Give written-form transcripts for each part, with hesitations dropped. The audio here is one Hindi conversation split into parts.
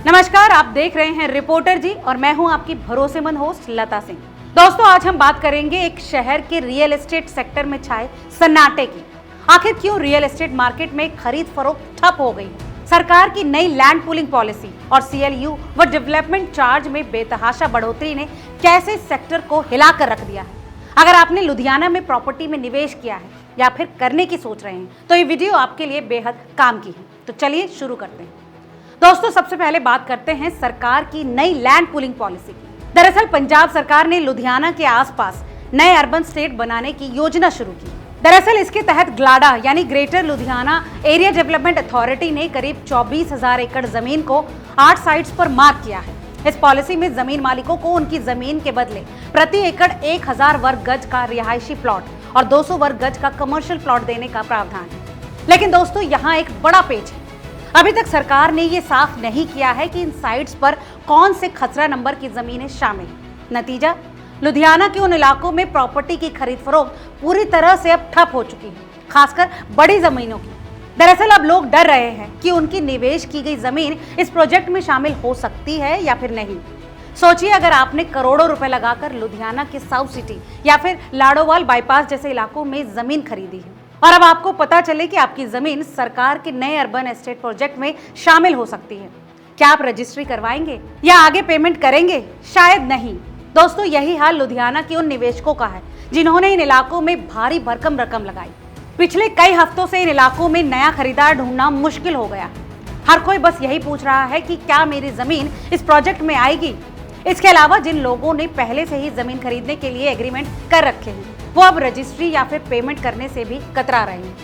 नमस्कार, आप देख रहे हैं रिपोर्टर जी और मैं हूं आपकी भरोसेमंद होस्ट लता सिंह। दोस्तों, आज हम बात करेंगे एक शहर के रियल एस्टेट सेक्टर में छाए सन्नाटे की। आखिर क्यों रियल एस्टेट मार्केट में खरीद फरोख्त ठप हो गई है? सरकार की नई लैंड पूलिंग पॉलिसी और CLU व डेवलपमेंट चार्ज में बेतहाशा बढ़ोतरी ने कैसे सेक्टर को हिलाकर रख दिया है। अगर आपने लुधियाना में प्रॉपर्टी में निवेश किया है या फिर करने की सोच रहे हैं तो ये वीडियो आपके लिए बेहद काम की है। तो चलिए शुरू करते हैं। दोस्तों, सबसे पहले बात करते हैं सरकार की नई लैंड पूलिंग पॉलिसी की। दरअसल पंजाब सरकार ने लुधियाना के आसपास नए अर्बन स्टेट बनाने की योजना शुरू की। दरअसल इसके तहत ग्लाडा यानी greater Ludhiana area development authority ने करीब 24,000 एकड़ जमीन को 8 साइट्स पर मार्क किया है। इस पॉलिसी में जमीन मालिकों को उनकी जमीन के बदले प्रति एकड़ 1,000 वर्ग गज का रिहायशी प्लॉट और 200 वर्ग गज का कमर्शियल प्लॉट देने का प्रावधान है। लेकिन दोस्तों, यहाँ एक बड़ा पेच है। अभी तक सरकार ने ये साफ नहीं किया है कि इन साइट्स पर कौन से खसरा नंबर की जमीनें शामिल हैं। नतीजा, लुधियाना के उन इलाकों में प्रॉपर्टी की खरीद फरोख्त पूरी तरह से अब ठप हो चुकी है, खासकर बड़ी जमीनों की। दरअसल अब लोग डर रहे हैं कि उनकी निवेश की गई जमीन इस प्रोजेक्ट में शामिल हो सकती है या फिर नहीं। सोचिए, अगर आपने करोड़ों रुपए लगाकर लुधियाना के साउथ सिटी या फिर लाडोवाल बाईपास जैसे इलाकों में जमीन खरीदी है और अब आपको पता चले कि आपकी जमीन सरकार के नए अर्बन एस्टेट प्रोजेक्ट में शामिल हो सकती है, क्या आप रजिस्ट्री करवाएंगे या आगे पेमेंट करेंगे? शायद नहीं। दोस्तों, यही हाल लुधियाना के उन निवेशकों का है जिन्होंने इन इलाकों में भारी भरकम रकम लगाई। पिछले कई हफ्तों से इन इलाकों में नया खरीदार ढूंढना मुश्किल हो गया। हर कोई बस यही पूछ रहा है कि क्या मेरी जमीन इस प्रोजेक्ट में आएगी। इसके अलावा जिन लोगों ने पहले से ही जमीन खरीदने के लिए एग्रीमेंट कर रखे हैं वो अब रजिस्ट्री या फिर पेमेंट करने से भी कतरा रहे हैं।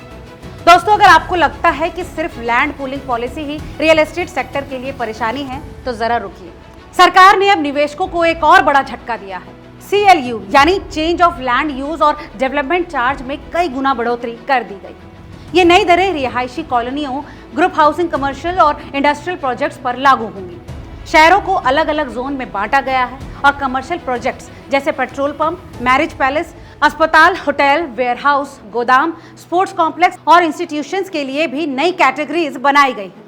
दोस्तों, अगर आपको लगता है कि सिर्फ लैंड पूलिंग पॉलिसी ही रियल एस्टेट सेक्टर के लिए परेशानी है तो जरा रुकिए। सरकार ने अब निवेशकों को एक और बड़ा झटका दिया है। CLU यानी चेंज ऑफ लैंड यूज और डेवलपमेंट चार्ज में कई गुना बढ़ोतरी कर दी गई। ये नई दरें रिहायशी कॉलोनियों, ग्रुप हाउसिंग, कमर्शियल और इंडस्ट्रियल प्रोजेक्ट्स पर लागू होंगी। शहरों को अलग अलग जोन में बांटा गया है और कमर्शियल प्रोजेक्ट्स जैसे पेट्रोल पंप, मैरिज पैलेस, अस्पताल, होटल, वेयरहाउस, गोदाम, स्पोर्ट्स कॉम्प्लेक्स और इंस्टीट्यूशंस के लिए भी नई कैटेगरीज बनाई गई हैं।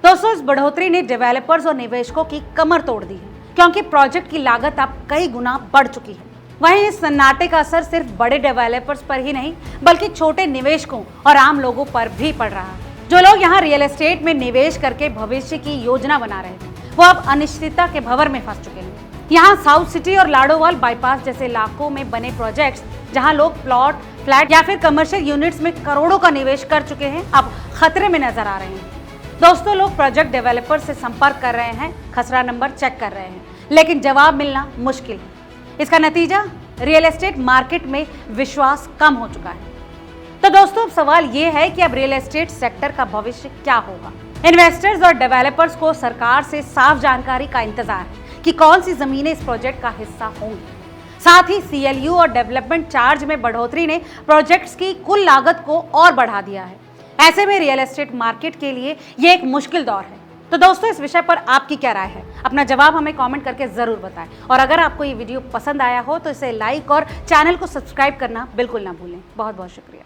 दोस्तों, इस बढ़ोतरी ने डेवलपर्स और निवेशकों की कमर तोड़ दी है क्योंकि प्रोजेक्ट की लागत अब कई गुना बढ़ चुकी है। वहीं इस सन्नाटे का असर सिर्फ बड़े डेवलपर्स पर ही नहीं बल्कि छोटे निवेशकों और आम लोगों पर भी पड़ रहा है। जो लोग यहाँ रियल एस्टेट में निवेश करके भविष्य की योजना बना रहे थे वो अब अनिश्चितता के भंवर में फंस चुके हैं। यहाँ साउथ सिटी और लाडोवाल बाईपास जैसे इलाकों में बने प्रोजेक्ट्स जहाँ लोग प्लॉट, फ्लैट या फिर कमर्शियल यूनिट्स में करोड़ों का निवेश कर चुके हैं अब खतरे में नजर आ रहे हैं। दोस्तों, लोग प्रोजेक्ट डेवलपर से संपर्क कर रहे हैं, खसरा नंबर चेक कर रहे हैं, लेकिन जवाब मिलना मुश्किल है। इसका नतीजा, रियल एस्टेट मार्केट में विश्वास कम हो चुका है। तो दोस्तों, अब सवाल ये है कि अब रियल एस्टेट सेक्टर का भविष्य क्या होगा। इन्वेस्टर्स और डेवलपर्स को सरकार से साफ जानकारी का इंतजार है कि कौन सी जमीनें इस प्रोजेक्ट का हिस्सा होंगी। साथ ही CLU और डेवलपमेंट चार्ज में बढ़ोतरी ने प्रोजेक्ट्स की कुल लागत को और बढ़ा दिया है। ऐसे में रियल एस्टेट मार्केट के लिए ये एक मुश्किल दौर है। तो दोस्तों, इस विषय पर आपकी क्या राय है? अपना जवाब हमें कमेंट करके जरूर बताएं और अगर आपको ये वीडियो पसंद आया हो तो इसे लाइक और चैनल को सब्सक्राइब करना बिल्कुल ना भूलें। बहुत बहुत शुक्रिया।